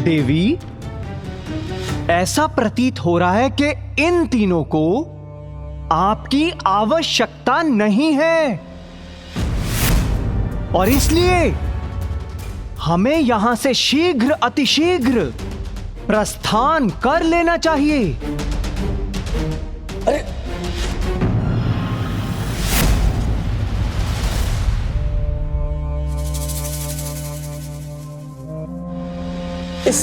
देवी, ऐसा प्रतीत हो रहा है कि इन तीनों को आपकी आवश्यकता नहीं है और इसलिए हमें यहां से शीघ्र अतिशीघ्र प्रस्थान कर लेना चाहिए। अरे इस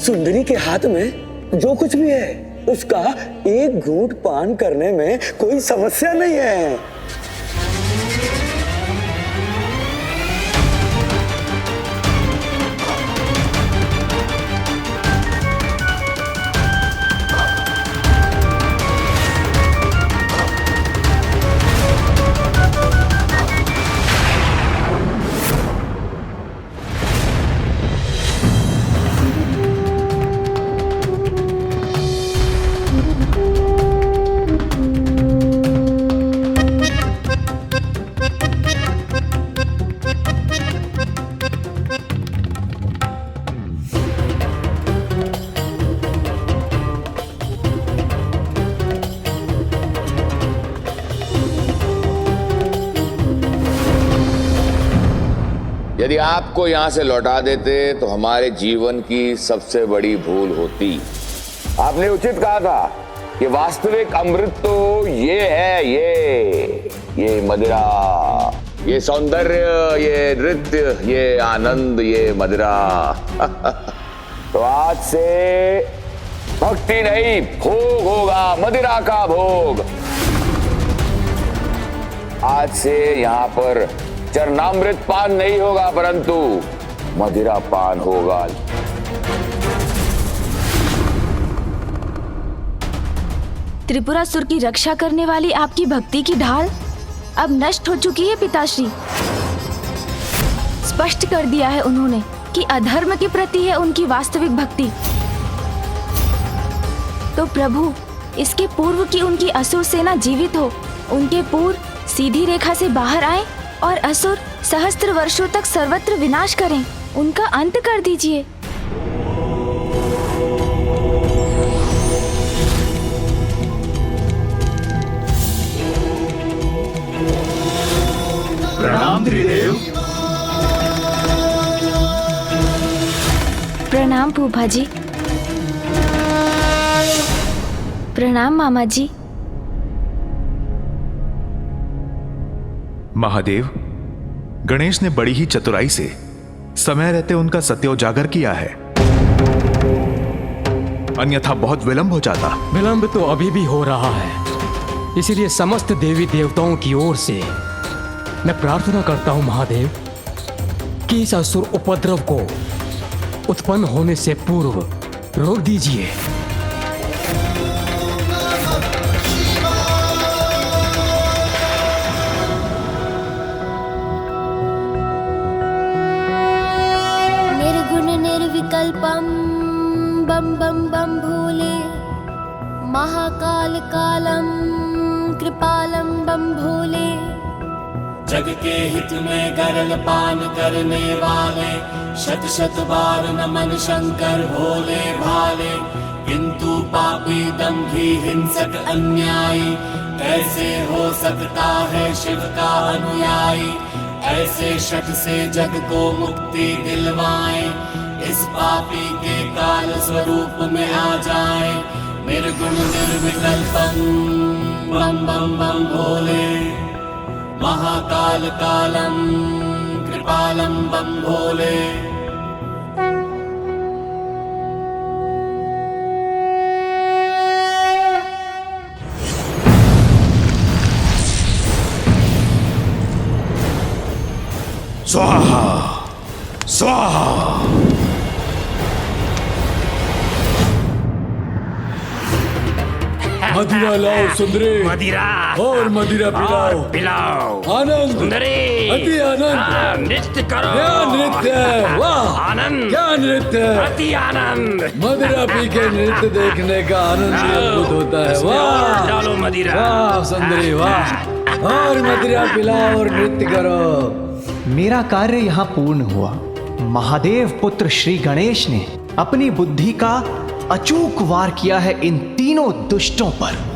सुंदरी के हाथ में जो कुछ भी है उसका एक घूंट पान करने में कोई समस्या नहीं है। यदि आपको यहां से लौटा देते तो हमारे जीवन की सबसे बड़ी भूल होती। आपने उचित कहा था कि वास्तविक अमृत तो ये है, ये मदिरा, ये सौंदर्य, ये नृत्य, ये आनंद, ये मदिरा। तो आज से भक्ति नहीं, भोग होगा, मदिरा का भोग। आज से यहां पर चरणामृत पान नहीं होगा परंतु मदिरा पान होगा। त्रिपुरासुर की रक्षा करने वाली आपकी भक्ति की ढाल अब नष्ट हो चुकी है पिताश्री। स्पष्ट कर दिया है उन्होंने कि अधर्म के प्रति है उनकी वास्तविक भक्ति। तो प्रभु, इसके पूर्व की उनकी असुर सेना जीवित हो, उनके पूर्व सीधी रेखा से बाहर आए और असुर सहस्त्र वर्षों तक सर्वत्र विनाश करें, उनका अंत कर दीजिए। प्रणाम त्रिदेव। प्रणाम फूफा जी। प्रणाम मामा जी। महादेव, गणेश ने बड़ी ही चतुराई से समय रहते उनका सत्योजागर किया है, अन्यथा बहुत विलंब हो जाता। विलंब तो अभी भी हो रहा है, इसीलिए समस्त देवी देवताओं की ओर से मैं प्रार्थना करता हूं महादेव कि इस असुर उपद्रव को उत्पन्न होने से पूर्व रोक दीजिए। निर्विकल्पम बम बम बम भोले, महाकाल कालम कृपालम बम भोले। जग के हित में गरल पान करने वाले, शत शत बार नमन शंकर भोले भाले। किंतु पापी दंभी हिंसक अन्यायी, कैसे हो सकता है शिव का अनुयायी। ऐसे शठ से जग को मुक्ति दिलवाए, इस पापी के काल स्वरूप में आ जाए। निर्गुण निर्विकल्पम बम बम बम भोले, महाकाल कालम कृपालम बम भोले। स्वाहा स्वाहा। मदिरा लाओ सुंदरी, मदिरा और मदिरा पिलाओ, पिलाओ। आनंद, सुंदरी, अति आनंद, नृत्य करो। क्या नृत्य है, वाह, आनंद, क्या नृत्य है, अति आनंद। मदिरा पी के नृत्य देखने का आनंद ही अद्भुत होता है। वाह, डालो मदिरा, वाह सुंदरी वाह, और मदिरा पिलाओ और नृत्य करो। मेरा कार्य यहाँ पूर्ण हुआ, महादेव पुत्र श्री गणेश ने अपनी बुद्धि का अचूक वार किया है इन तीनों दुष्टों पर।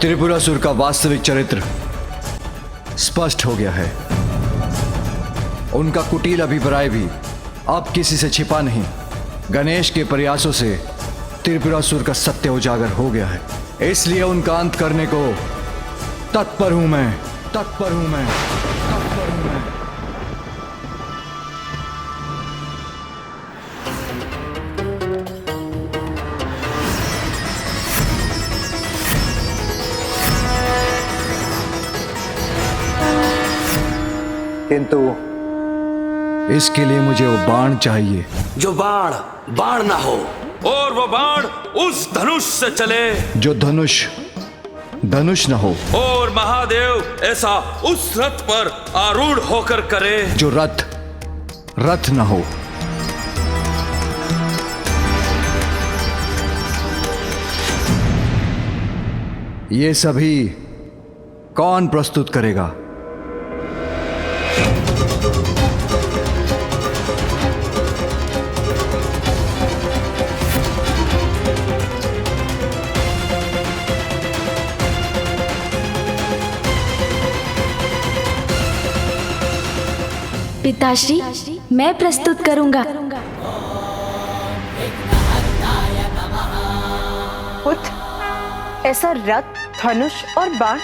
त्रिपुरासुर का वास्तविक चरित्र स्पष्ट हो गया है। उनका कुटिल अभिप्राय भी अब किसी से छिपा नहीं। गणेश के प्रयासों से त्रिपुरासुर का सत्य उजागर हो गया है, इसलिए उनका अंत करने को तत्पर हूं मैं, तत्पर हूं मैं, तत्पर हूं मैं। किंतु इसके लिए मुझे वो बाण चाहिए जो बाण बाण ना हो, और वो बाण उस धनुष से चले जो धनुष धनुष न हो, और महादेव ऐसा उस रथ पर आरूढ़ होकर करे जो रथ रथ न हो। ये सभी कौन प्रस्तुत करेगा? पिताश्री, मैं प्रस्तुत करूंगा। पुत्र, ऐसा रथ, धनुष और बाण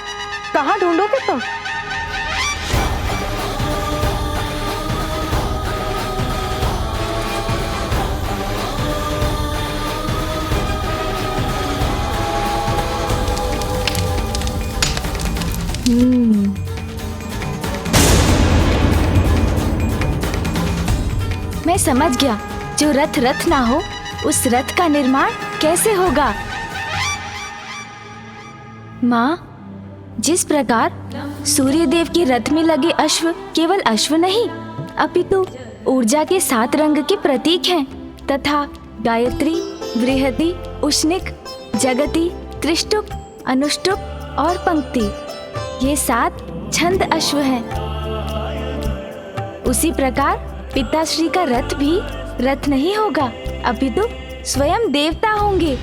कहाँ ढूंढोगे तुम? मैं समझ गया, जो रथ रथ ना हो उस रथ का निर्माण कैसे होगा। माँ, जिस प्रकार सूर्यदेव के रथ में लगे अश्व केवल अश्व नहीं अपितु ऊर्जा के 7 रंग के प्रतीक हैं, तथा गायत्री, बृहति, उष्णिक, जगति, त्रिष्टुप, अनुष्टुप और पंक्ति ये 7 छंद अश्व हैं। उसी प्रकार पिताश्री का रथ भी रथ नहीं होगा अपितु स्वयं देवता होंगे।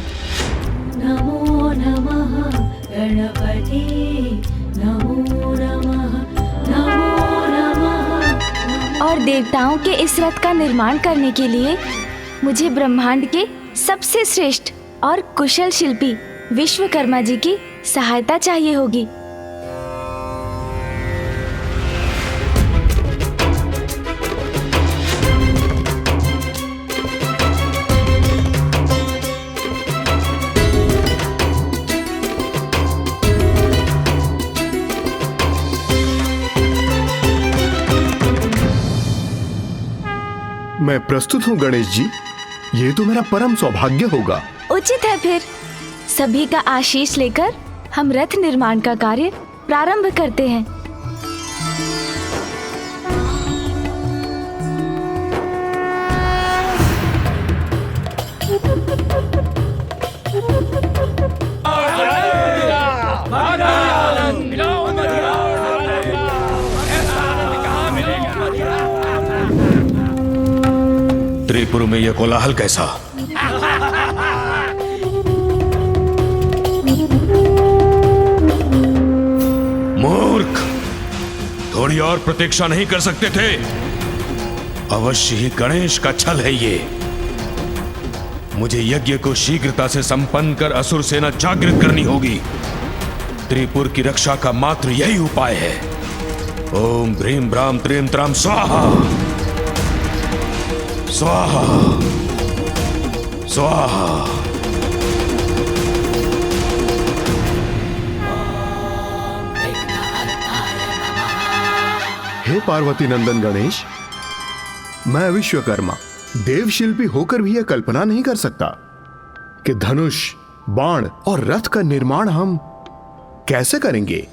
नमो नमः गणपति, नमो नमः, नमो नमः। और देवताओं के इस रथ का निर्माण करने के लिए मुझे ब्रह्मांड के सबसे श्रेष्ठ और कुशल शिल्पी विश्वकर्मा जी की सहायता चाहिए होगी। मैं प्रस्तुत हूँ गणेश जी, ये तो मेरा परम सौभाग्य होगा। उचित है, फिर सभी का आशीष लेकर हम रथ निर्माण का कार्य प्रारंभ करते हैं। त्रिपुर में यह कोलाहल कैसा? मूर्ख, थोड़ी और प्रतीक्षा नहीं कर सकते थे? अवश्य ही गणेश का छल है ये। मुझे यज्ञ को शीघ्रता से संपन्न कर असुर सेना जागृत करनी होगी। त्रिपुर की रक्षा का मात्र यही उपाय है। ओम ह्रीं ब्राम त्रीं त्राम स्वाहा स्वाहा। स्वाहा। हे पार्वती नंदन गणेश, मैं विश्वकर्मा देव शिल्पी होकर भी यह कल्पना नहीं कर सकता कि धनुष, बाण और रथ का निर्माण हम कैसे करेंगे,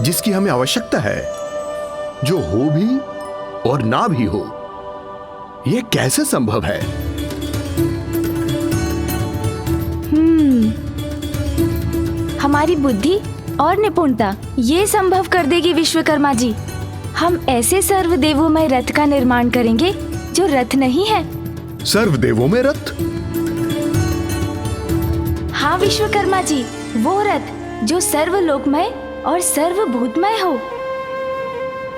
जिसकी हमें आवश्यकता है, जो हो भी और ना भी हो। यह कैसे संभव है? हमारी बुद्धि और निपुणता ये संभव कर देगी विश्वकर्मा जी। हम ऐसे सर्वदेवोमय रथ का निर्माण करेंगे जो रथ नहीं है। सर्वदेवों में रथ? हाँ विश्वकर्मा जी, वो रथ जो सर्वलोकमय और सर्वभूतमय हो,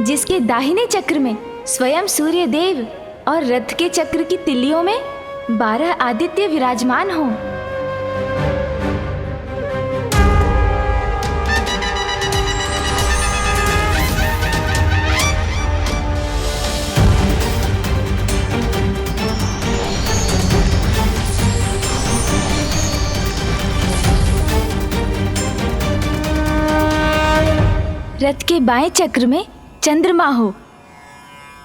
जिसके दाहिने चक्र में स्वयं सूर्य देव और रथ के चक्र की तिल्लियों में 12 आदित्य विराजमान हो। रथ के बाएं चक्र में चंद्रमा हो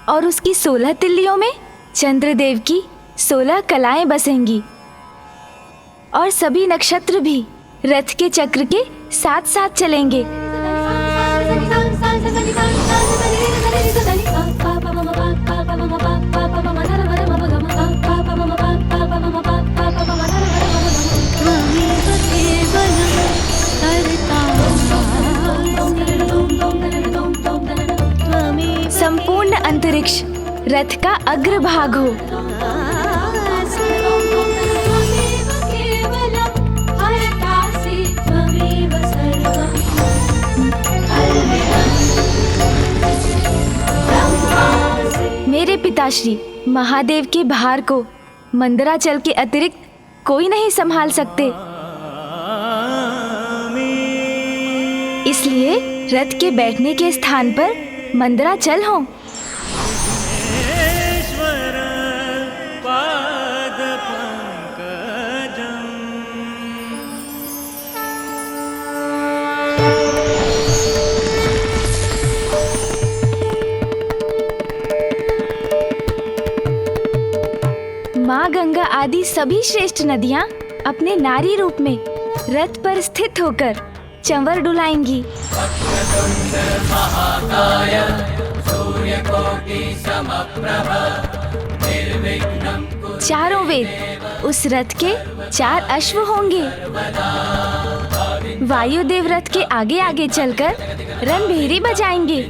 और उसकी 16 तिल्लियों में चंद्रदेव की 16 कलाएं बसेंगी और सभी नक्षत्र भी रथ के चक्र के साथ साथ चलेंगे। संपूर्ण अंतरिक्ष रथ का अग्रभाग हो। मेरे पिताश्री महादेव के भार को मंदराचल के अतिरिक्त कोई नहीं संभाल सकते, इसलिए रथ के बैठने के स्थान पर मंदराचल हो। माँ गंगा आदि सभी श्रेष्ठ नदियाँ अपने नारी रूप में रथ पर स्थित होकर चंवर डुलाएंगी। चारों वेद उस रथ के 4 अश्व होंगे। वायुदेव रथ के आगे आगे चलकर रणभेरी बजाएंगे।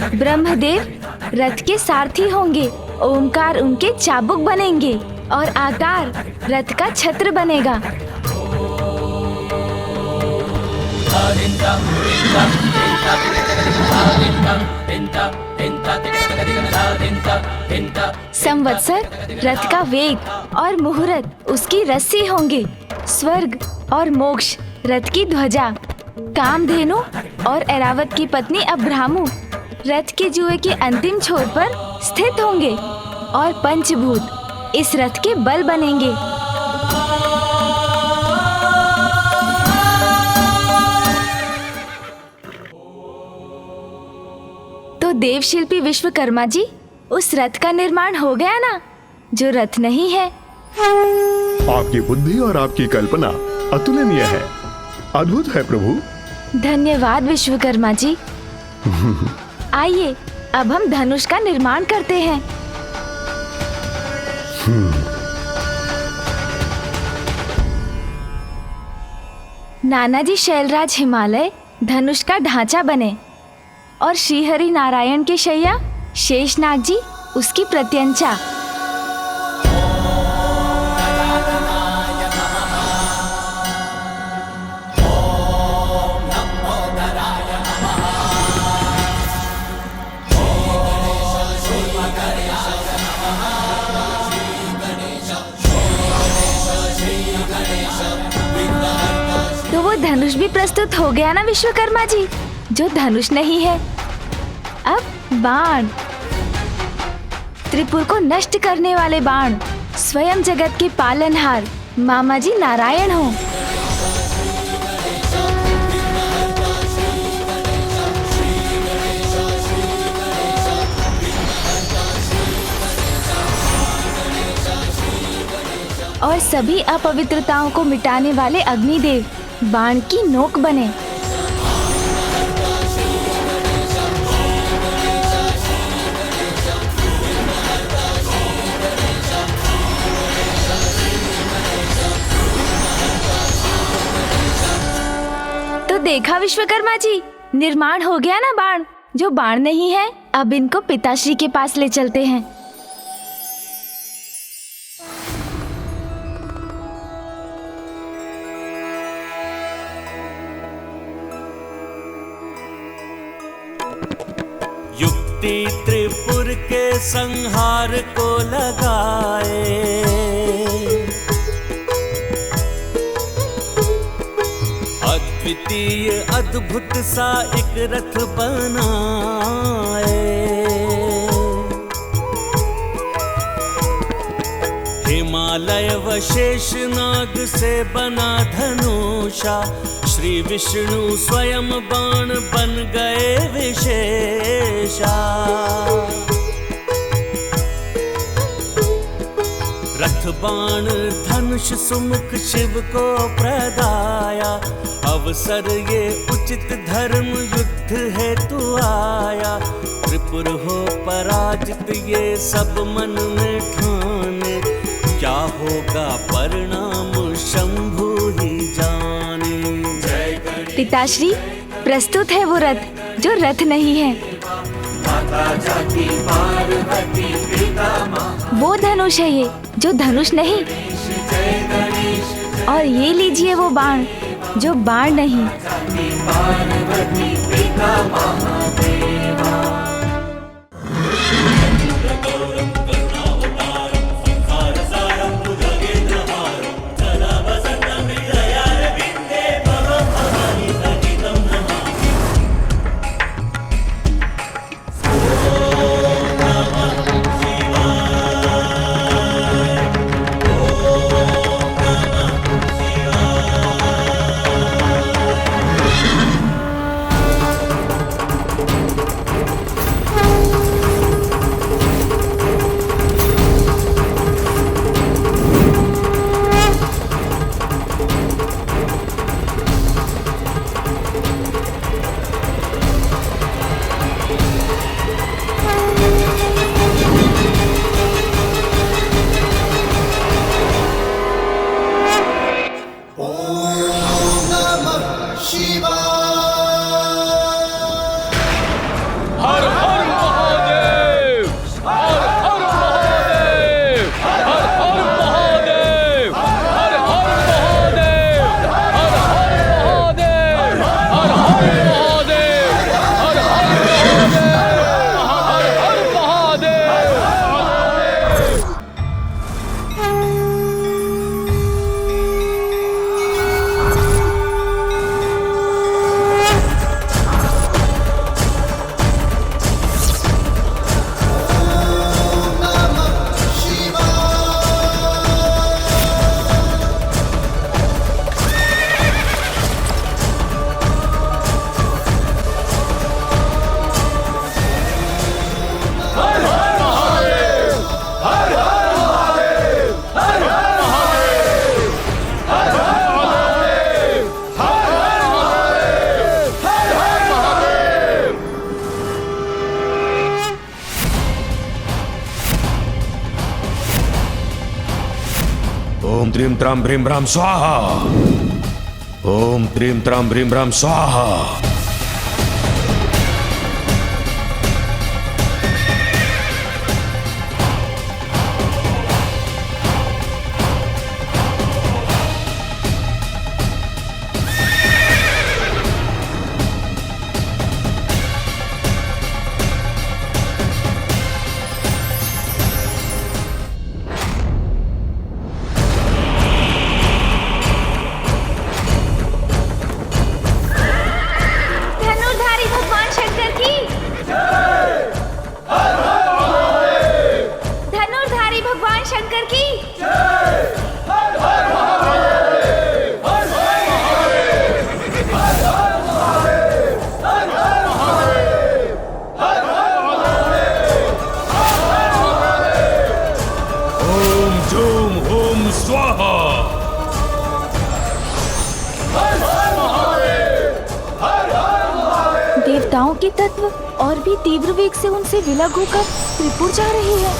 ब्रह्मदेव रथ के सारथी होंगे। ओमकार उनके चाबुक बनेंगे और आकार रथ का छत्र बनेगा। संवत्सर रथ का वेग और मुहूर्त उसकी रस्सी होंगे। स्वर्ग और मोक्ष रथ की ध्वजा। कामधेनु और ऐरावत की पत्नी अब्राह्मु रथ के जुए के अंतिम छोर पर स्थित होंगे और पंचभूत इस रथ के बल बनेंगे। तो देवशिल्पी विश्वकर्मा जी, उस रथ का निर्माण हो गया ना, जो रथ नहीं है। आपकी बुद्धि और आपकी कल्पना अतुलनीय है, अद्भुत है प्रभु। धन्यवाद विश्वकर्मा जी। आइए अब हम धनुष का निर्माण करते हैं। नानाजी शैलराज हिमालय धनुष का ढांचा बने और श्रीहरि नारायण के शैया शेषनाग जी उसकी प्रत्यंचा। धनुष भी प्रस्तुत हो गया ना विश्वकर्मा जी, जो धनुष नहीं है। अब बाण, त्रिपुर को नष्ट करने वाले बाण, स्वयं जगत के पालनहार मामा जी नारायण हो। और सभी अपवित्रताओं को मिटाने वाले अग्निदेव बाण की नोक बने। तो देखा विश्वकर्मा जी, निर्माण हो गया ना बाण। जो बाण नहीं है, अब इनको पिताश्री के पास ले चलते हैं। युक्ति त्रिपुर के संहार को लगाए, अद्वितीय अद्भुत सा एक रथ बनाए। हिमालय व शेषनाग से बना धनुषा, श्री विष्णु स्वयं बाण बन गए विशेषा। रथ बाण धनुष सुमुख शिव को प्रदाया, अवसर ये उचित धर्म युद्ध हेतु आया। त्रिपुर हो पराजित ये सब मन में ठाने, क्या होगा परिणाम शंभु ही जाने। पिताश्री, प्रस्तुत है वो रथ जो रथ नहीं है। वो धनुष है ये जो धनुष नहीं। और ये लीजिए वो बाण जो बाण नहीं। ओम त्रीम त्राम भ्रीम भ्राम स्वाहा। ओम त्रीम त्राम भ्रीम भ्राम स्वाहा। स्वाहा। देवताओं के तत्व और भी तीव्र वेग से उनसे विलग होकर त्रिपुर जा रही है।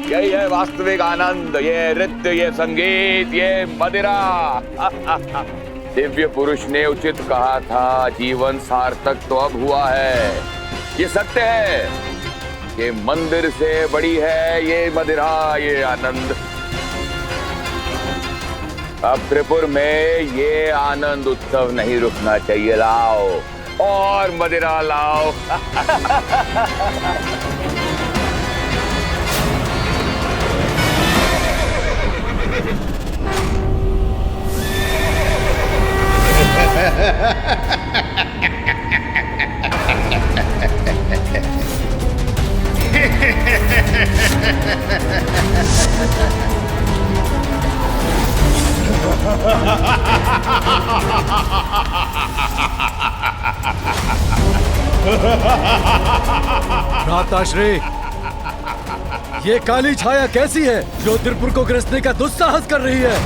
यही है वास्तविक आनंद, ये नृत्य, ये संगीत, ये मदिरा। दिव्य पुरुष ने उचित कहा था, जीवन सार्थक तो अब हुआ है। ये सत्य है, ये मंदिर से बड़ी है ये मदिरा, ये आनंद। अब त्रिपुर में ये आनंद उत्सव नहीं रुकना चाहिए। लाओ और मदिरा लाओ। भ्राताश्री, ये काली छाया कैसी है जो त्रिपुर को ग्रसने का दुस्साहस कर रही है?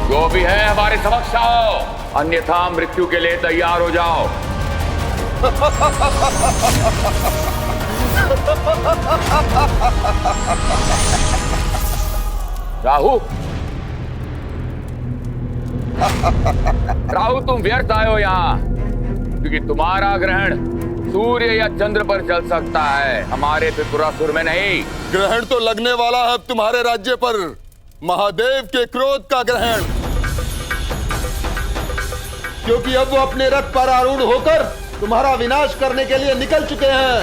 जो भी है हमारे समक्ष आओ, अन्यथा मृत्यु के लिए तैयार हो जाओ। राहु, राहु तुम व्यर्थ आए हो यहाँ, क्योंकि तुम्हारा ग्रहण सूर्य या चंद्र पर चल सकता है, हमारे त्रिपुरासुर में नहीं। ग्रहण तो लगने वाला है तुम्हारे राज्य पर, महादेव के क्रोध का ग्रहण, क्योंकि अब वो अपने रथ पर आरूढ़ होकर तुम्हारा विनाश करने के लिए निकल चुके हैं।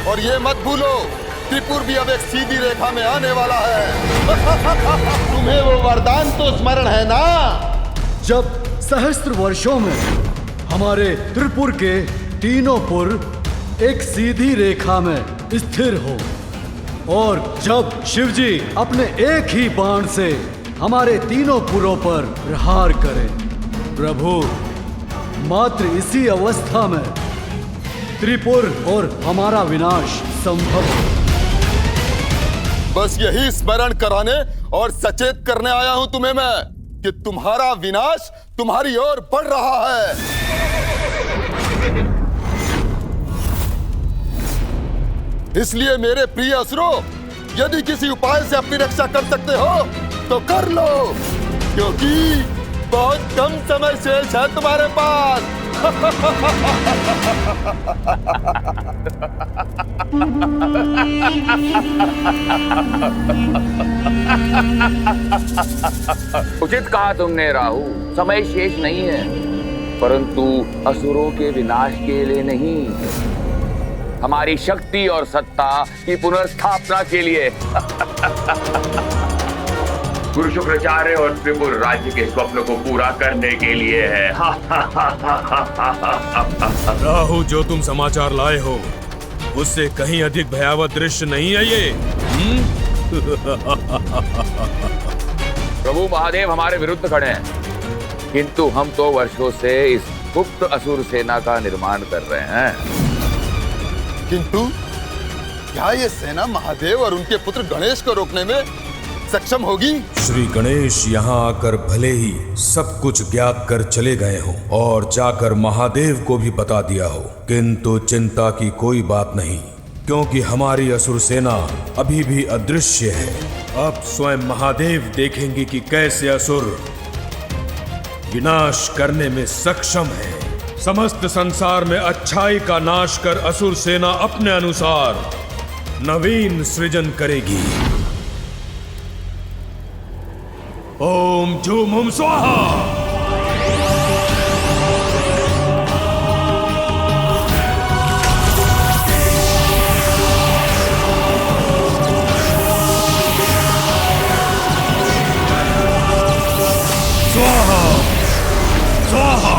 और ये मत भूलो, त्रिपुर भी अब एक सीधी रेखा में आने वाला है। तुम्हें वो वरदान तो स्मरण है ना, जब सहस्त्र वर्षों में हमारे त्रिपुर के तीनों पुर एक सीधी रेखा में स्थिर हो, और जब शिवजी अपने एक ही बाण से हमारे तीनों पुरों पर प्रहार करें। प्रभु, मात्र इसी अवस्था में त्रिपुर और हमारा विनाश संभव है। बस यही स्मरण कराने और सचेत करने आया हूं तुम्हें मैं कि तुम्हारा विनाश तुम्हारी ओर बढ़ रहा है। इसलिए मेरे प्रिय असुरों, यदि किसी उपाय से अपनी रक्षा कर सकते हो तो कर लो, क्योंकि बहुत कम समय शेष है तुम्हारे पास। उचित कहा तुमने राहु, समय शेष नहीं है, परंतु असुरों के विनाश के लिए नहीं, हमारी शक्ति और सत्ता की पुनर्स्थापना के लिए। गुरु शुक्राचार्य और त्रिपुर राज्य के स्वप्न को पूरा करने के लिए है। राहु, जो तुम समाचार लाए हो उससे कहीं अधिक भयावह दृश्य नहीं है ये। प्रभु महादेव हमारे विरुद्ध खड़े हैं, किंतु हम तो वर्षों से इस गुप्त असुर सेना का निर्माण कर रहे हैं। किंतु क्या ये सेना महादेव और उनके पुत्र गणेश को रोकने में सक्षम होगी? श्री गणेश यहाँ आकर भले ही सब कुछ ज्ञात कर चले गए हो और जाकर महादेव को भी बता दिया हो, किंतु चिंता की कोई बात नहीं, क्योंकि हमारी असुर सेना अभी भी अदृश्य है। अब स्वयं महादेव देखेंगे कि कैसे असुर विनाश करने में सक्षम है। समस्त संसार में अच्छाई का नाश कर असुर सेना अपने अनुसार नवीन सृजन करेगी। ओम झूम हुम स्वाहा। स्वाहा स्वाहा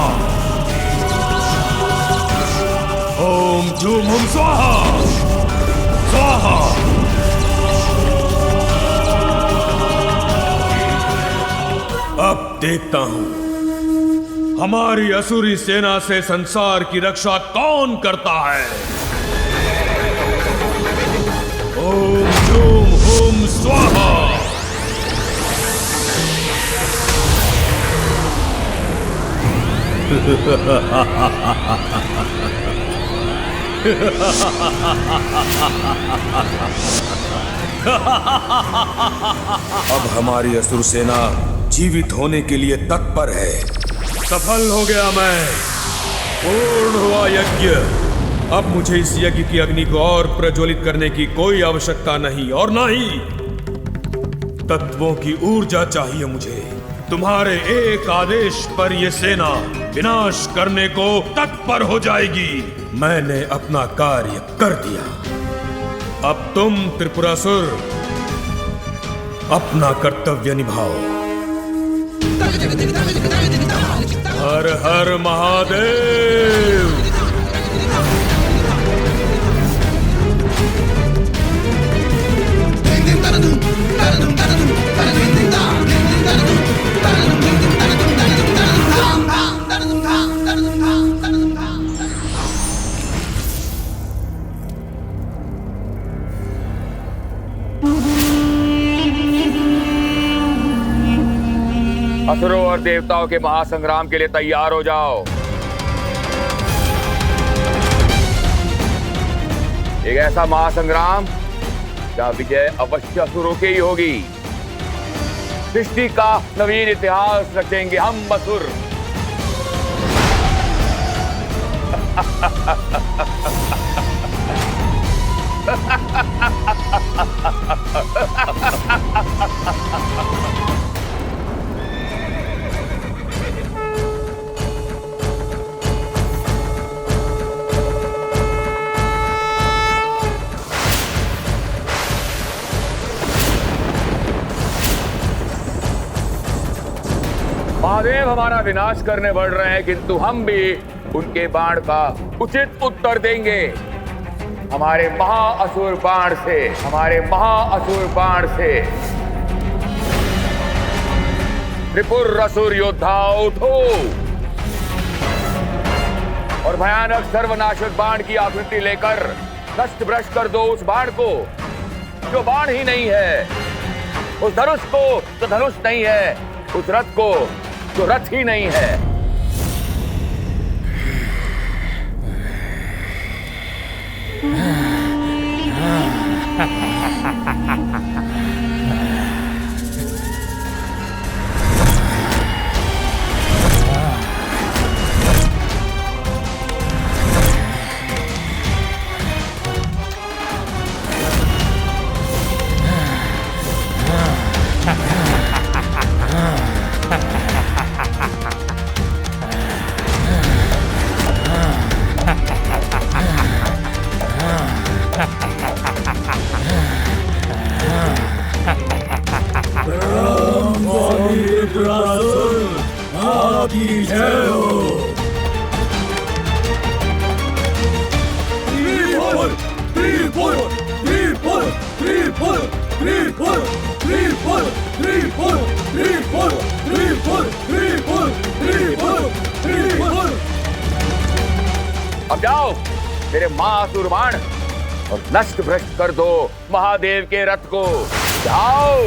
देखता हूं हमारी असुरी सेना से संसार की रक्षा कौन करता है। ओम जूम हुम स्वाहा। अब हमारी असुर सेना जीवित होने के लिए तत्पर है। सफल हो गया मैं, पूर्ण हुआ यज्ञ। अब मुझे इस यज्ञ की अग्नि को और प्रज्वलित करने की कोई आवश्यकता नहीं, और ना ही तत्वों की ऊर्जा चाहिए मुझे। तुम्हारे एक आदेश पर यह सेना विनाश करने को तत्पर हो जाएगी। मैंने अपना कार्य कर दिया। अब तुम त्रिपुरासुर अपना कर्तव्य निभाओ। हर हर महादेव। असुरों और देवताओं के महासंग्राम के लिए तैयार हो जाओ। एक ऐसा महासंग्राम जहां विजय अवश्य असुरों की ही होगी। सृष्टि का नवीन इतिहास रचेंगे हम असुर। महादेव हमारा विनाश करने बढ़ रहे हैं, किंतु हम भी उनके बाण का उचित उत्तर देंगे। हमारे महाअसुर बाण से, हमारे महाअसुर बाण से। त्रिपुर असुर योद्धा उठो और भयानक सर्वनाशक बाण की आकृति लेकर नष्ट भ्रष्ट कर दो उस बाण को जो बाण ही नहीं है, उस धनुष को जो धनुष नहीं है, उस रथ को जो रथ ही नहीं है। अब जाओ मेरे महाअसुर बाण और नष्ट भ्रष्ट कर दो महादेव के रथ को। जाओ।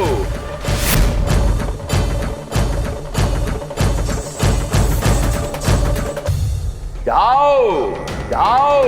जाओ जाओ।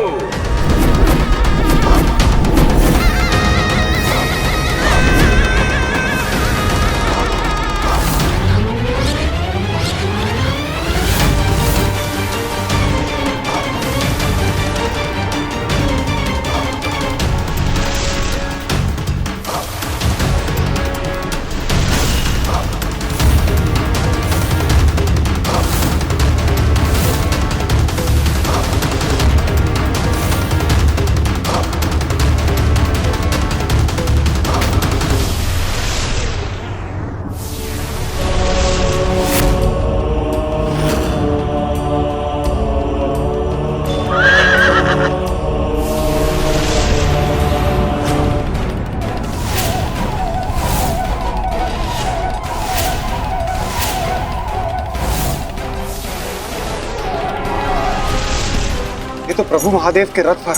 तो प्रभु महादेव के रथ पर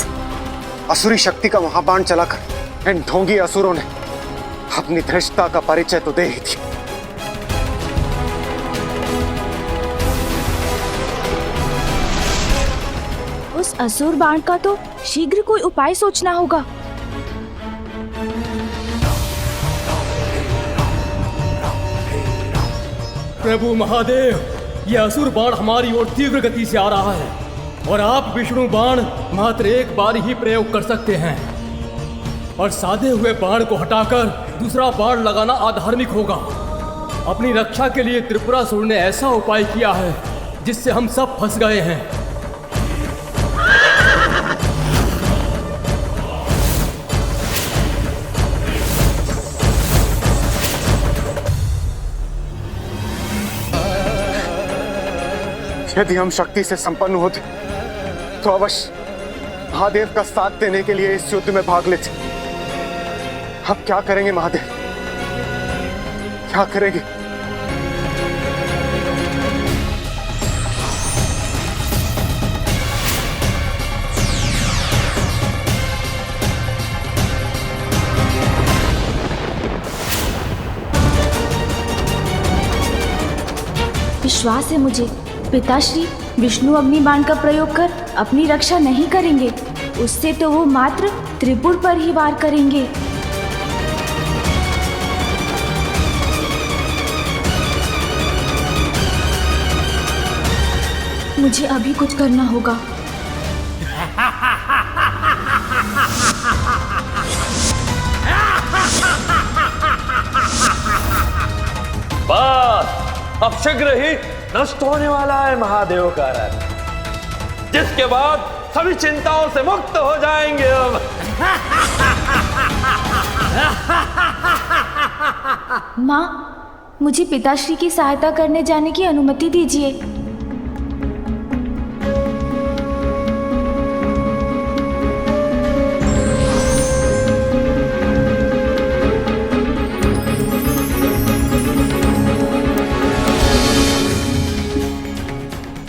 असुरी शक्ति का महाबाण चलाकर इन ढोंगी असुरों ने अपनी धृष्टता का परिचय तो दे ही दिया। उस असुर बाण का तो शीघ्र कोई उपाय सोचना होगा। प्रभु महादेव, यह असुर बाण हमारी ओर तीव्र गति से आ रहा है और आप विष्णु बाण मात्र एक बार ही प्रयोग कर सकते हैं और साधे हुए बाण को हटाकर दूसरा बाण लगाना अधार्मिक होगा। अपनी रक्षा के लिए त्रिपुरासुर ने ऐसा उपाय किया है जिससे हम सब फंस गए हैं। यदि हम शक्ति से संपन्न होते तो अवश्य महादेव का साथ देने के लिए इस युद्ध में भाग लेते। अब क्या करेंगे महादेव, क्या करेंगे? विश्वास है मुझे, पिताश्री विष्णु अग्निबाण का प्रयोग कर अपनी रक्षा नहीं करेंगे। उससे तो वो मात्र त्रिपुर पर ही वार करेंगे। मुझे अभी कुछ करना होगा। बस अब शीघ्र ही नष्ट होने वाला है महादेव का रथ, जिसके बाद सभी चिंताओं से मुक्त हो जाएंगे। अब माँ, मुझे पिताश्री की सहायता करने जाने की अनुमति दीजिए।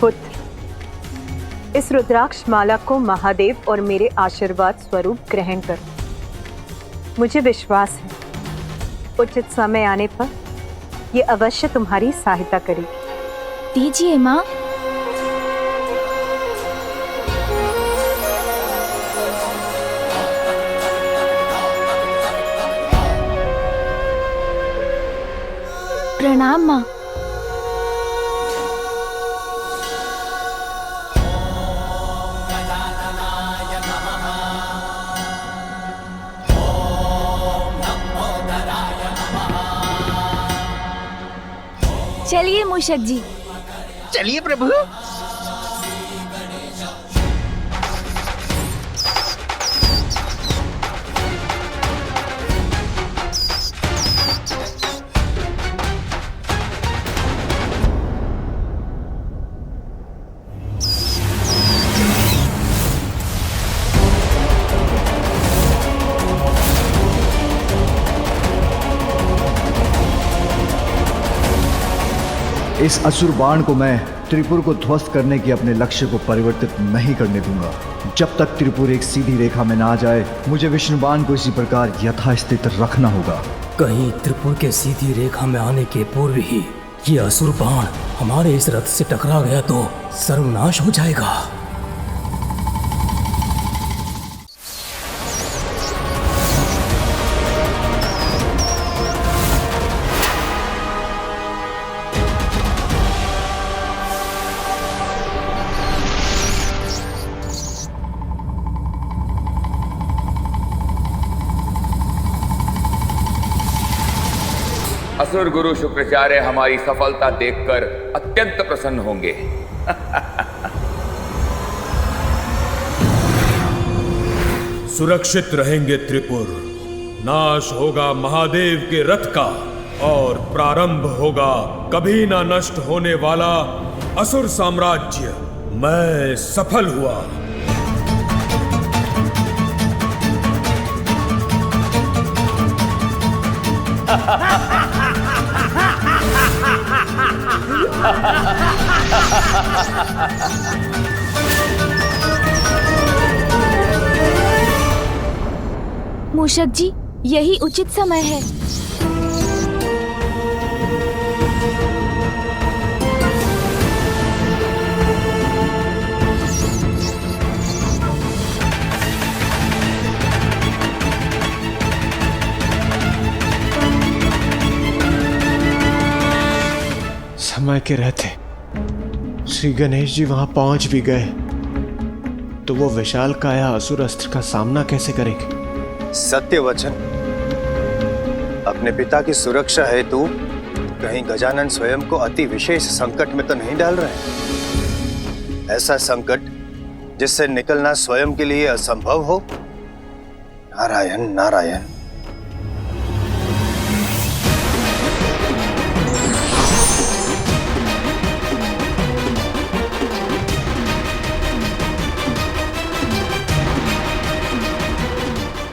पुत्र, इस रुद्राक्ष माला को महादेव और मेरे आशीर्वाद स्वरूप ग्रहण कर। मुझे विश्वास है उचित समय आने पर यह अवश्य तुम्हारी सहायता करेगी। दीजिए माँ। प्रणाम माँ। चलिए मूषक जी। चलिए प्रभु। इस असुर बाण को मैं त्रिपुर को ध्वस्त करने के अपने लक्ष्य को परिवर्तित नहीं करने दूंगा। जब तक त्रिपुर एक सीधी रेखा में ना आ जाए, मुझे विष्णु बाण को इसी प्रकार यथास्थित रखना होगा। कहीं त्रिपुर के सीधी रेखा में आने के पूर्व ही ये असुर बाण हमारे इस रथ से टकरा गया तो सर्वनाश हो जाएगा। असुर गुरु शुक्राचार्य हमारी सफलता देखकर अत्यंत प्रसन्न होंगे। सुरक्षित रहेंगे त्रिपुर, नाश होगा महादेव के रथ का और प्रारंभ होगा कभी ना नष्ट होने वाला असुर साम्राज्य। मैं सफल हुआ। मूषक जी, यही उचित समय है। समय के रहते श्री गणेश जी वहां पहुंच भी गए तो वो विशाल काया असुर अस्त्र का सामना कैसे करेंगे? सत्य वचन। अपने पिता की सुरक्षा हेतु कहीं गजानन स्वयं को अति विशेष संकट में तो नहीं डाल रहे? ऐसा संकट जिससे निकलना स्वयं के लिए असंभव हो? नारायण नारायण।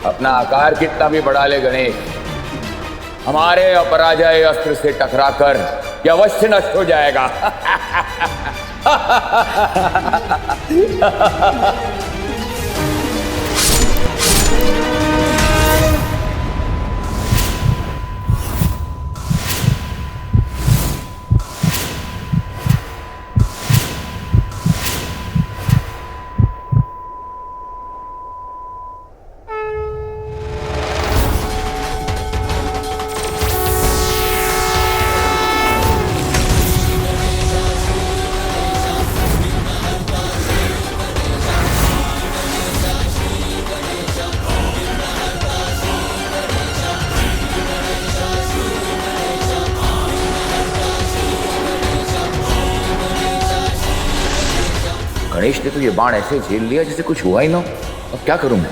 अपना आकार कितना भी बढ़ा ले गणेश, हमारे अपराजय अस्त्र से टकराकर यह अवश्य नष्ट हो जाएगा। गणेश ने तो ये बाण ऐसे झेल लिया जैसे कुछ हुआ ही ना। अब क्या करूं मैं?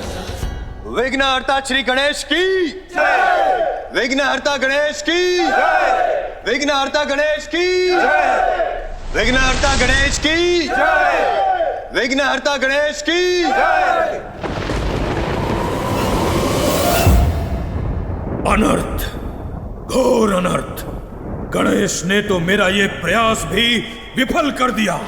विघ्नहर्ता श्री गणेश की जय। विघ्नहर्ता गणेश की जय। विघ्नहर्ता गणेश की जय। विघ्नहर्ता गणेश की जय। विघ्नहर्ता गणेश की जय। अनर्थ, घोर अनर्थ। गणेश ने तो मेरा ये प्रयास भी विफल कर दिया।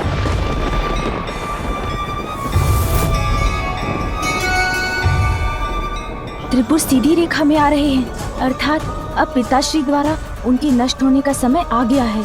त्रिपुर सीधी रेखा में आ रहे हैं, अर्थात अब पिताश्री द्वारा उनके नष्ट होने का समय आ गया है।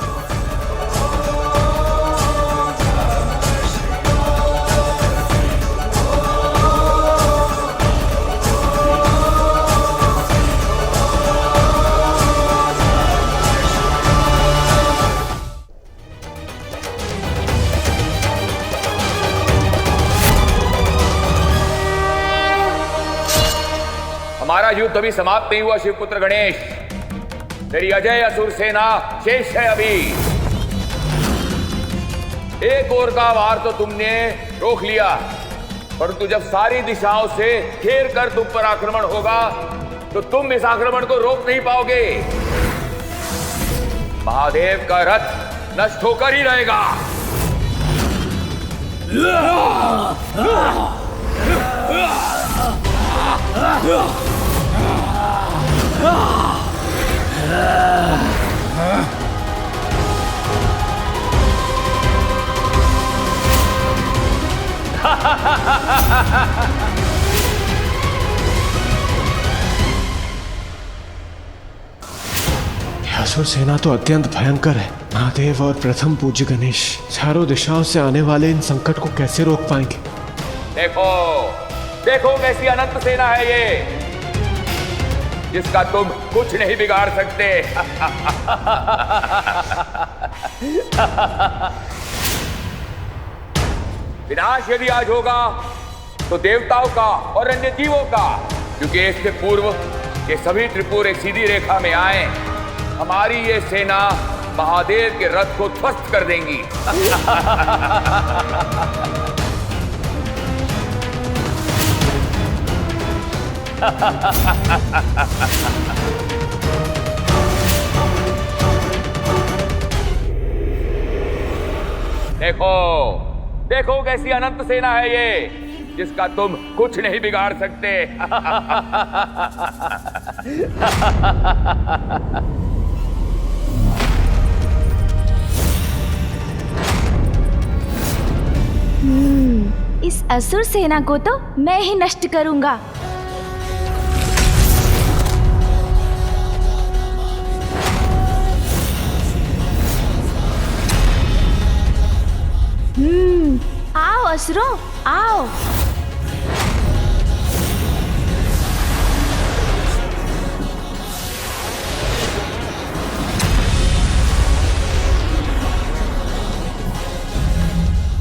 हमारा युद्ध अभी समाप्त नहीं हुआ शिवपुत्र गणेश। तेरी अजय असुर सेना शेष है अभी। एक ओर का वार तो तुमने रोक लिया, परंतु जब सारी दिशाओं से घेर कर तुम पर आक्रमण होगा तो तुम इस आक्रमण को रोक नहीं पाओगे। महादेव का रथ नष्ट होकर ही रहेगा। असुर सेना तो अत्यंत भयंकर है। महादेव और प्रथम पूज्य गणेश चारों दिशाओं से आने वाले इन संकट को कैसे रोक पाएंगे? देखो देखो कैसी अनंत सेना है ये, जिसका तुम कुछ नहीं बिगाड़ सकते। विनाश यदि आज होगा तो देवताओं का और अन्य जीवों का, क्योंकि इससे पूर्व ये सभी त्रिपुर एक सीधी रेखा में आए, हमारी ये सेना महादेव के रथ को ध्वस्त कर देंगी। देखो देखो कैसी अनंत सेना है ये, जिसका तुम कुछ नहीं बिगाड़ सकते। इस असुर सेना को तो मैं ही नष्ट करूंगा। आओ असुरों, आओ।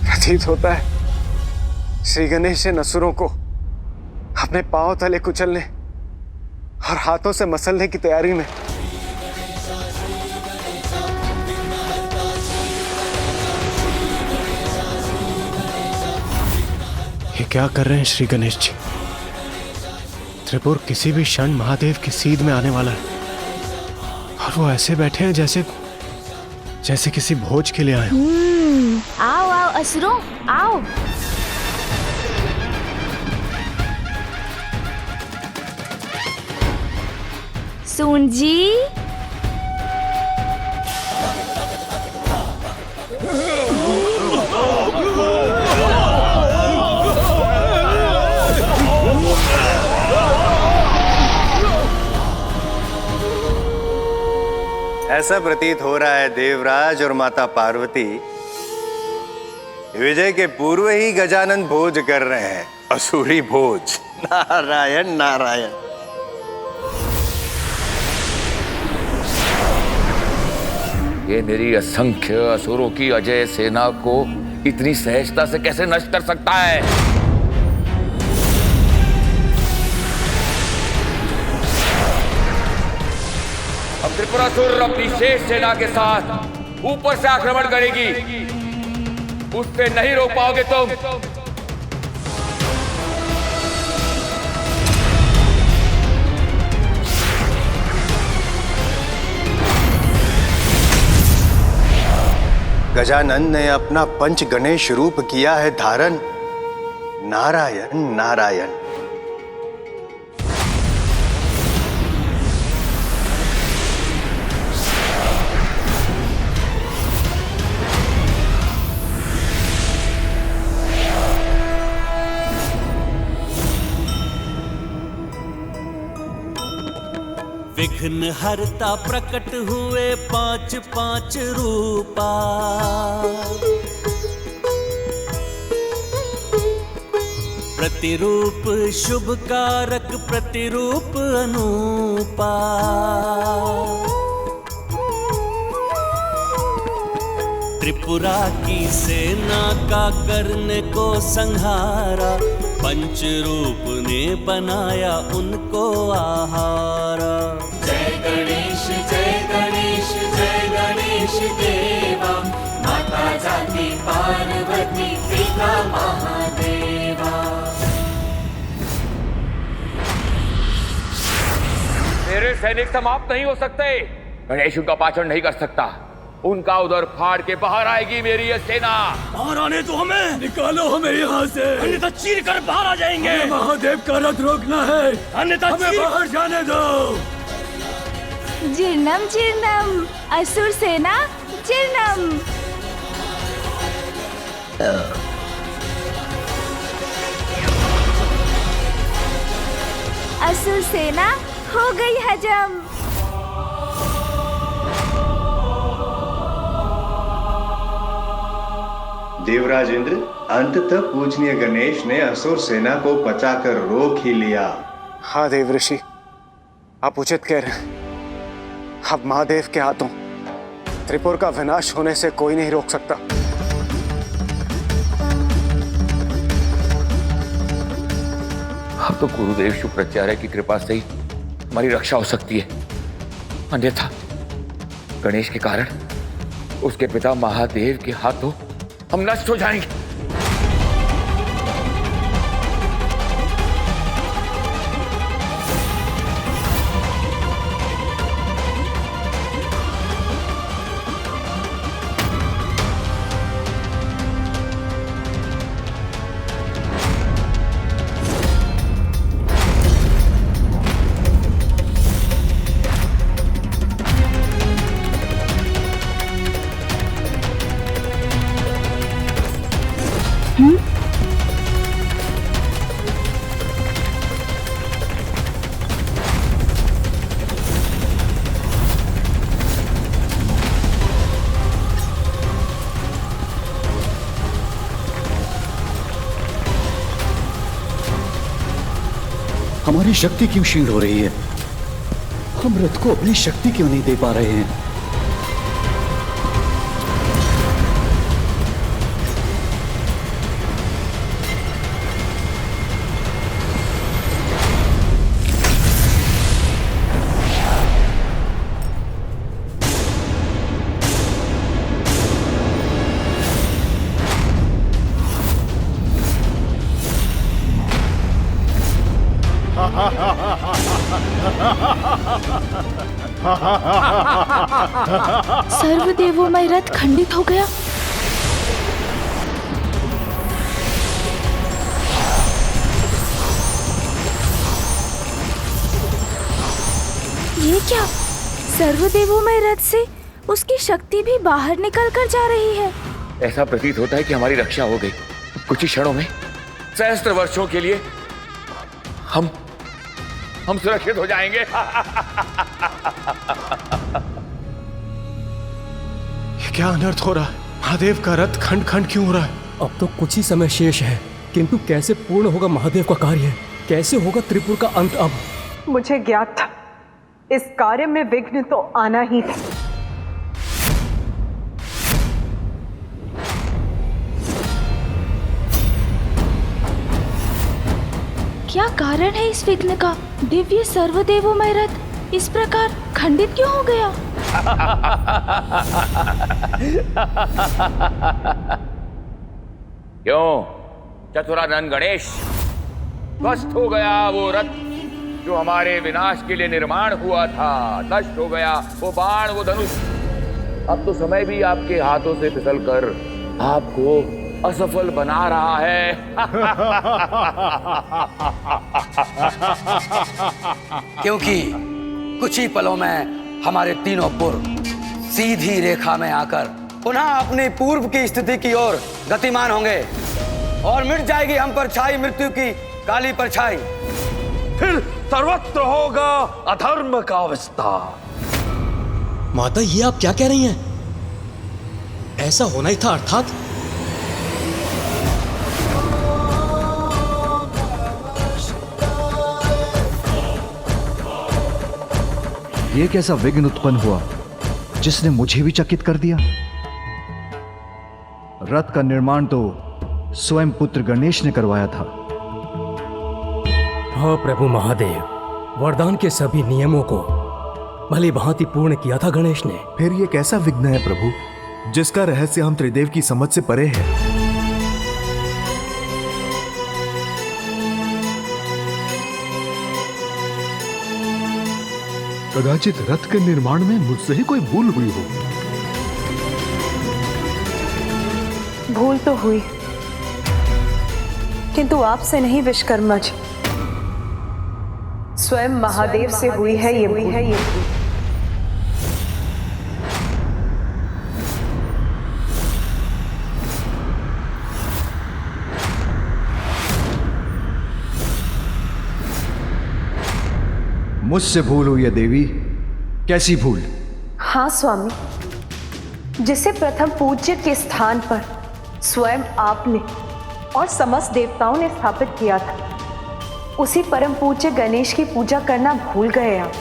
प्रतीत होता है श्री गणेश इन असुरों को अपने पांव तले कुचलने और हाथों से मसलने की तैयारी में। ये क्या कर रहे हैं श्री गणेश जी? त्रिपुर किसी भी क्षण महादेव की सीध में आने वाला है और वो ऐसे बैठे हैं जैसे किसी भोज के लिए आए हों। आओ आओ असुरों, आओ। सून जी, ऐसा प्रतीत हो रहा है देवराज और माता पार्वती विजय के पूर्व ही गजानन भोज कर रहे हैं, असुरी भोज। नारायण नारायण। ये मेरी असंख्य असुरों की अजय सेना को इतनी सहजता से कैसे नष्ट कर सकता है? अब त्रिपुरासुर अपनी शेष सेना के साथ ऊपर से आक्रमण करेगी, उससे नहीं रोक पाओगे तुम। गजानन ने अपना पंच गणेश रूप किया है धारण। नारायण नारायण। विघ्न हरता प्रकट हुए पांच पांच रूपा, प्रतिरूप शुभ कारक प्रतिरूप अनूपा। त्रिपुरा की सेना का करने को संहारा, पंच रूप ने बनाया उनको आहारा। जय गणेश जय गणेश जय गणेश देवा, माता जाति पार्वती पिता महादेवा। मेरे सैनिक समाप्त नहीं हो सकते, गणेश उनका पाचन नहीं कर सकता। उनका उधर फाड़ के बाहर आएगी मेरी ये सेना। बाहर आने तो हमें, निकालो हमें यहाँ से, अन्यथा चीर कर बाहर आ जाएंगे। महादेव का रथ रोकना है, अन्यथा हमें बाहर जाने दो। जीर्णम जीर्णम असुर सेना जीर्णम। असुर सेना हो गई हजम। देवराज इंद्र, अंततः पूजनीय गणेश ने असुर सेना को पचाकर रोक ही लिया। हाँ देव ऋषि, आप उचित कह रहे हैं। अब महादेव के हाथों त्रिपुर का विनाश होने से कोई नहीं रोक सकता। अब तो गुरुदेव शुक्राचार्य की कृपा से ही हमारी रक्षा हो सकती है, अन्यथा गणेश के कारण उसके पिता महादेव के हाथों हम नष्ट हो जाएंगे। हमारी शक्ति क्यों क्षीण हो रही है? हम रथ को अपनी शक्ति क्यों नहीं दे पा रहे हैं? सर्वदेवोमय रथ खंडित हो गया। ये क्या? सर्वदेवोमय रथ से उसकी शक्ति भी बाहर निकल कर जा रही है। ऐसा प्रतीत होता है कि हमारी रक्षा हो गई। कुछ ही क्षणों में, सहस्त्र वर्षों के लिए हम सुरक्षित हो जाएंगे। क्या अनर्थ हो रहा है? महादेव का रथ खंड खंड क्यों हो रहा है? अब तो कुछ ही समय शेष है, किंतु कैसे पूर्ण होगा महादेव का कार्य? कैसे होगा त्रिपुर का अंत? अब मुझे ज्ञात था इस कार्य में विघ्न तो आना ही था। क्या कारण है इस विघ्न का? दिव्य सर्वदेवोमय रथ इस प्रकार खंडित क्यों हो गया? क्यों चतुरानन गणेश, ध्वस्त हो गया वो रथ जो हमारे विनाश के लिए निर्माण हुआ था। नष्ट हो गया वो बाण, वो धनुष। अब तो समय भी आपके हाथों से फिसलकर आपको असफल बना रहा है। क्योंकि कुछ ही पलों में हमारे तीनों पुर सीधी रेखा में आकर पुनः अपनी पूर्व की स्थिति की ओर गतिमान होंगे और मिट जाएगी हम पर छाई मृत्यु की काली परछाई। फिर सर्वत्र होगा अधर्म का विस्तार। माता, ये आप क्या कह रही हैं? ऐसा होना ही था अर्थात? ये कैसा विघ्न उत्पन्न हुआ जिसने मुझे भी चकित कर दिया? रथ का निर्माण तो स्वयं पुत्र गणेश ने करवाया था। हाँ प्रभु महादेव, वरदान के सभी नियमों को भली भांति पूर्ण किया था गणेश ने। फिर ये कैसा विघ्न है प्रभु, जिसका रहस्य हम त्रिदेव की समझ से परे है? कदाचित रथ के निर्माण में मुझसे ही कोई भूल हुई हो। भूल तो हुई, किंतु आपसे नहीं विश्वकर्मा जी, स्वयं महादेव से हुई है ये भूल। मुझसे भूल हुई है देवी। कैसी भूल? हाँ स्वामी, जिसे प्रथम पूज्य के स्थान पर स्वयं आपने और समस्त देवताओं ने स्थापित किया था, उसी परम पूज्य गणेश की पूजा करना भूल गए आप।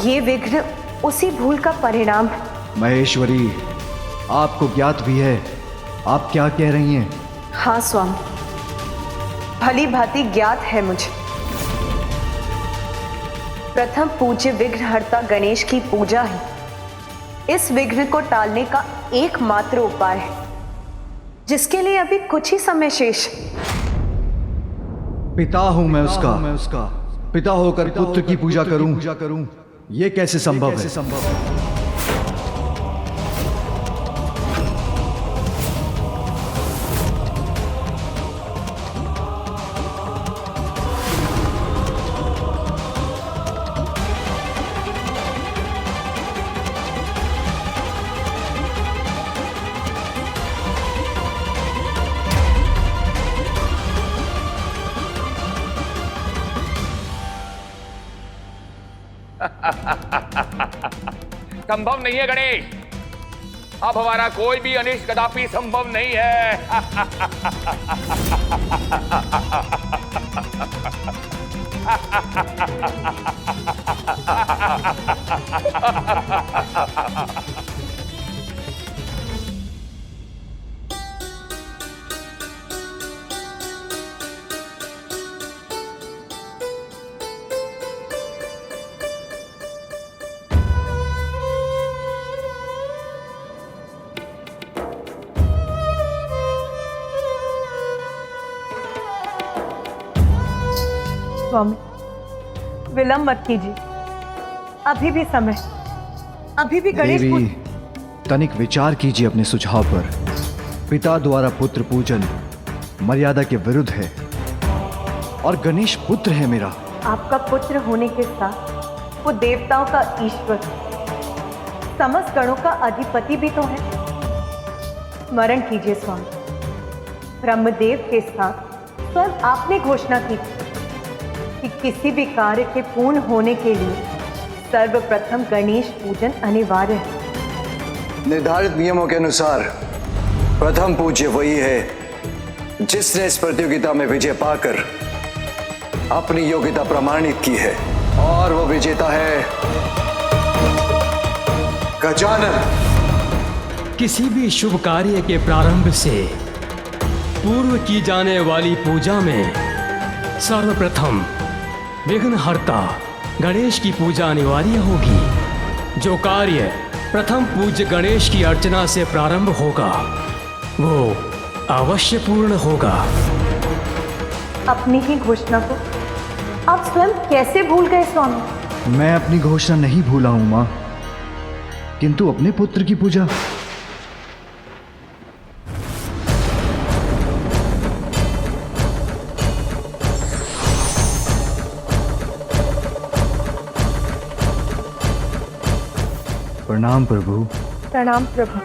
ये विघ्न उसी भूल का परिणाम है। महेश्वरी, आपको ज्ञात भी है आप क्या कह रही हैं? हाँ स्वामी, भली भांति ज्ञात है मुझे। प्रथम पूज्य विघ्नहर्ता गणेश की पूजा ही इस विघ्न को टालने का एकमात्र उपाय है, जिसके लिए अभी कुछ ही समय शेष है। पिता हूं मैं उसका, पिता होकर पुत्र की पूजा करूं, ये कैसे संभव है? संभव नहीं है गणेश, अब हमारा कोई भी अनिष्ट कदापि संभव नहीं है। स्वामी, विलंब मत कीजिए, अभी भी समय, अभी भी गणेश देवी, तनिक विचार कीजिए अपने सुझाव पर। पिता द्वारा पुत्र पूजन मर्यादा के विरुद्ध है और गणेश पुत्र है मेरा। आपका पुत्र होने के साथ वो देवताओं का ईश्वर, समस्त गणों का अधिपति भी तो है। स्मरण कीजिए स्वामी, ब्रह्मदेव के साथ स्वयं आपने घोषणा की कि किसी भी कार्य के पूर्ण होने के लिए सर्वप्रथम गणेश पूजन अनिवार्य है। निर्धारित नियमों के अनुसार प्रथम पूज्य वही है जिसने इस प्रतियोगिता में विजय पाकर अपनी योग्यता प्रमाणित की है, और वो विजेता है गजानन। किसी भी शुभ कार्य के प्रारंभ से पूर्व की जाने वाली पूजा में सर्वप्रथम विघ्नहर्ता गणेश की पूजा अनिवार्य होगी। जो कार्य प्रथम पूज्य गणेश की अर्चना से प्रारंभ होगा वो अवश्य पूर्ण होगा। अपनी ही घोषणा को आप स्वयं कैसे भूल गए स्वामी? मैं अपनी घोषणा नहीं भूला हूं मां, किंतु अपने पुत्र की पूजा। प्रणाम प्रभु। प्रणाम प्रभु।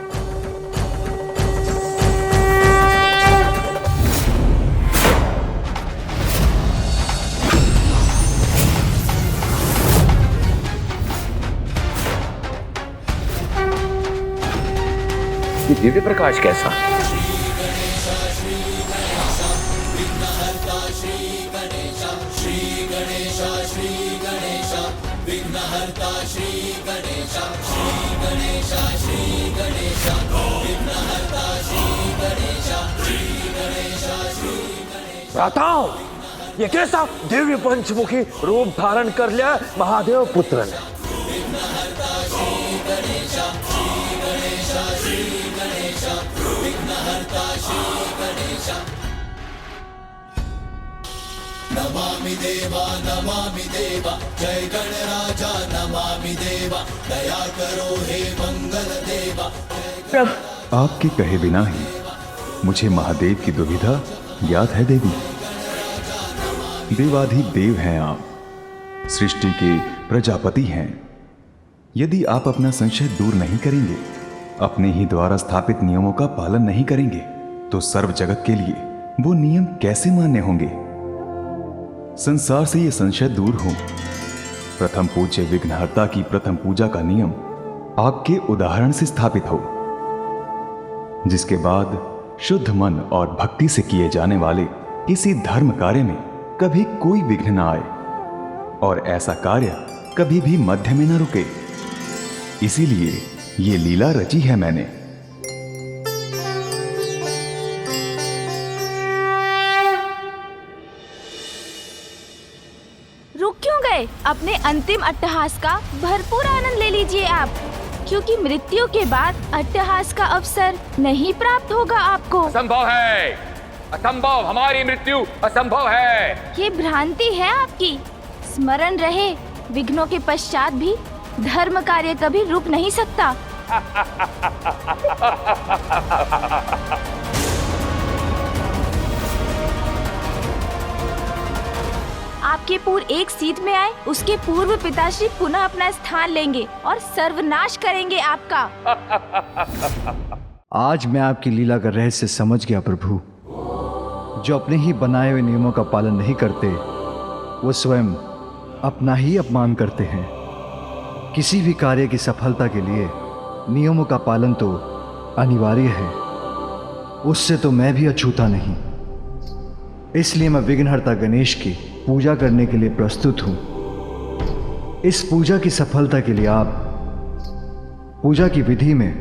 ये दिव्य प्रकाश कैसा? विघ्नहर्ता श्री गणेश, श्री गणेश, श्री गणेश, विघ्नहर्ता श्री गणेश, श्री गणेश, श्री गणेश। भ्राताओं, ये कैसा दिव्य पंचमुखी रूप धारण कर लिया महादेव पुत्र ने। विघ्नहर्ता श्री गणेश, श्री गणेश, श्री गणेश, विघ्नहर्ता श्री गणेश। नमामि देवा जय गणराजा, नमामि देवा दया करो हे मंगल देवा। प्रभु, आपके कहे बिना ही मुझे महादेव की दुविधा याद है देवी। देवाधिदेव हैं आप, सृष्टि के प्रजापति हैं। यदि आप अपना संशय दूर नहीं करेंगे, अपने ही द्वारा स्थापित नियमों का पालन नहीं करेंगे, तो सर्व जगत के लिए वो नियम कैसे मान्य होंगे? संसार से ये संशय दूर हो। प्रथम पूज्य विघ्नहर्ता की प्रथम पूजा का नियम आपके उदाहरण से स्थापित हो, जिसके बाद शुद्ध मन और भक्ति से किए जाने वाले किसी धर्म कार्य में कभी कोई विघ्न न आए और ऐसा कार्य कभी भी मध्य में न रुके। इसीलिए ये लीला रची है मैंने। रुक क्यों गए? अपने अंतिम अट्टहास का भरपूर आनंद ले लीजिए आप, क्योंकि मृत्यु के बाद अट्टहास का अवसर नहीं प्राप्त होगा आपको। असंभव है, असंभव, हमारी मृत्यु असंभव है। ये भ्रांति है आपकी। स्मरण रहे, विघ्नों के पश्चात भी धर्म कार्य कभी रुक नहीं सकता। आपके पूर्व एक सीट में आए, उसके पूर्व पिताश्री पुनः अपना स्थान लेंगे और सर्वनाश करेंगे आपका। आज मैं आपकी लीला का रहस्य समझ गया प्रभु। जो अपने ही बनाए हुए नियमों का पालन नहीं करते, वो स्वयं अपना ही अपमान करते हैं। किसी भी कार्य की सफलता के लिए नियमों का पालन तो अनिवार्य है, उससे तो मैं भी अछूता नहीं। इसलिए मैं विघ्नहर्ता गणेश की पूजा करने के लिए प्रस्तुत हूं। इस पूजा की सफलता के लिए आप पूजा की विधि में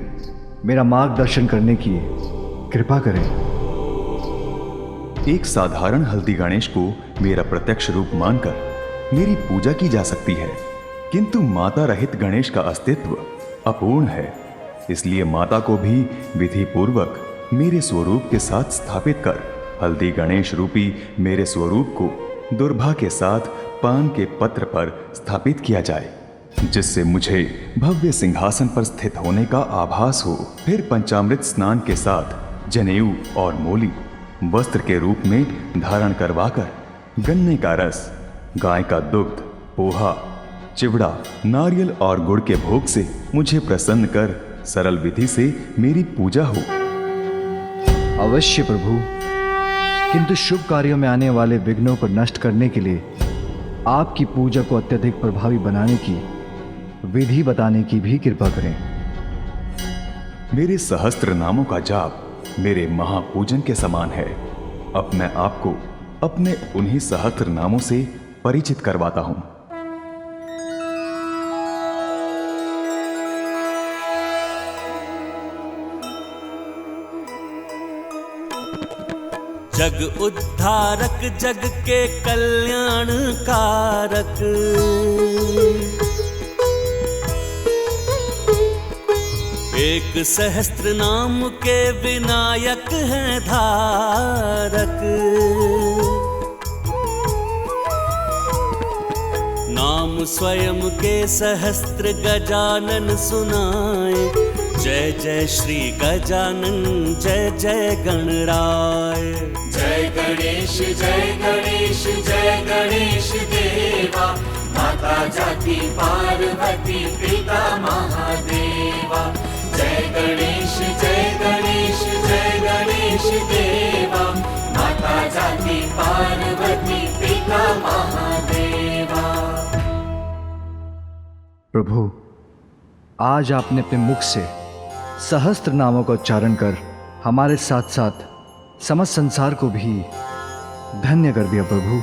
मेरा मार्गदर्शन करने की कृपा करें। एक साधारण हल्दी गणेश को मेरा प्रत्यक्ष रूप मानकर मेरी पूजा की जा सकती है, किंतु माता रहित गणेश का अस्तित्व अपूर्ण है। इसलिए माता को भी विधि पूर्वक मेरे स्वरूप के साथ स्थापित कर हल्दी गणेश रूपी मेरे स्वरूप को दुर्भा के साथ पान के पत्र पर स्थापित किया जाए, जिससे मुझे भव्य सिंहासन पर स्थित होने का आभास हो। फिर पंचामृत स्नान के साथ जनेऊ और मोली वस्त्र के रूप में धारण करवाकर गन्ने का रस, गाय का दुग्ध, पोहा, चिवड़ा, नारियल और गुड़ के भोग से मुझे प्रसन्न कर सरल विधि से मेरी पूजा हो। अवश्य प्रभु, किंतु शुभ कार्यों में आने वाले विघ्नों को नष्ट करने के लिए आपकी पूजा को अत्यधिक प्रभावी बनाने की विधि बताने की भी कृपा करें। मेरे सहस्त्र नामों का जाप मेरे महापूजन के समान है। अब मैं आपको अपने उन्हीं सहस्त्र नामों से परिचित करवाता हूं। जग उद्धारक, जग के कल्याण कारक, एक सहस्त्र नाम के विनायक हैं धारक। नाम स्वयं के सहस्त्र गजानन सुनाए। जय जय श्री गजानन, जय जय गणराय। जय गणेश जय गणेश जय गणेश देवा, माता जाति पार्वती पिता महादेवा। जय गणेश जय गणेश जय गणेश देवा, माता जाति पार्वती पिता महादेवा। प्रभु, आज आपने अपने मुख से सहस्त्र नामों का उच्चारण कर हमारे साथ साथ समस्त संसार को भी धन्य कर दिया। प्रभु,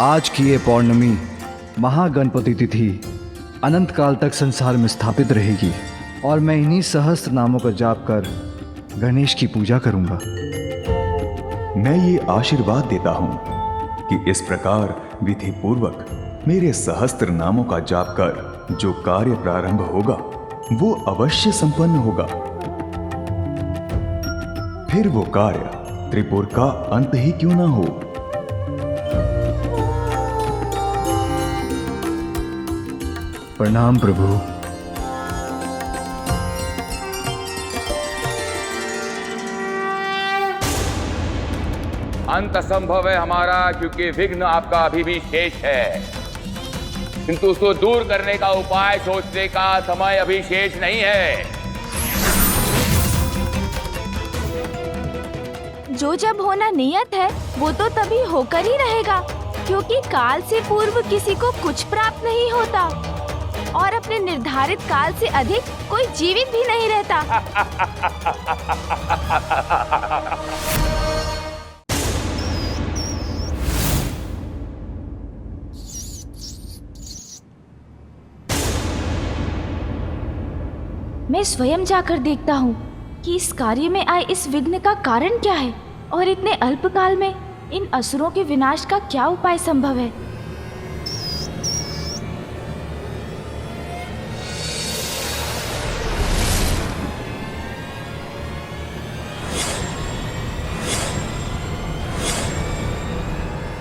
आज की ये पौर्णमी महागणपति तिथि अनंत काल तक संसार में स्थापित रहेगी और मैं इन्हीं सहस्त्र नामों का जाप कर गणेश की पूजा करूंगा। मैं ये आशीर्वाद देता हूं कि इस प्रकार विधि पूर्वक मेरे सहस्त्र नामों का जाप कर जो कार्य प्रारंभ होगा वो अवश्य संपन्न होगा। फिर वो कार्य त्रिपुर का अंत ही क्यों ना हो। प्रणाम प्रभु। अंत असंभव है हमारा, क्योंकि विघ्न आपका अभी भी शेष है, किंतु उसको दूर करने का उपाय सोचने का समय अभी शेष नहीं है। जो जब होना नियत है वो तो तभी होकर ही रहेगा, क्योंकि काल से पूर्व किसी को कुछ प्राप्त नहीं होता और अपने निर्धारित काल से अधिक कोई जीवित भी नहीं रहता। मैं स्वयं जाकर देखता हूँ कि इस कार्य में आए इस विघ्न का कारण क्या है और इतने अल्प काल में इन असुरों के विनाश का क्या उपाय संभव है।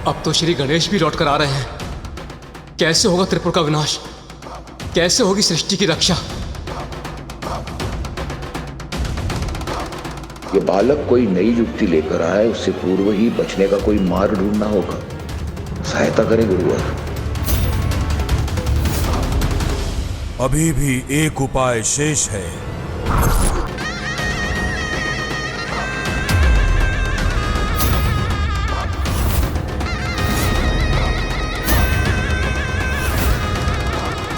अब तो श्री गणेश भी लौट कर आ रहे हैं। कैसे होगा त्रिपुर का विनाश? कैसे होगी सृष्टि की रक्षा? ये बालक कोई नई युक्ति लेकर आए, उससे पूर्व ही बचने का कोई मार्ग ढूंढना होगा। सहायता करें गुरुवर। अभी भी एक उपाय शेष है।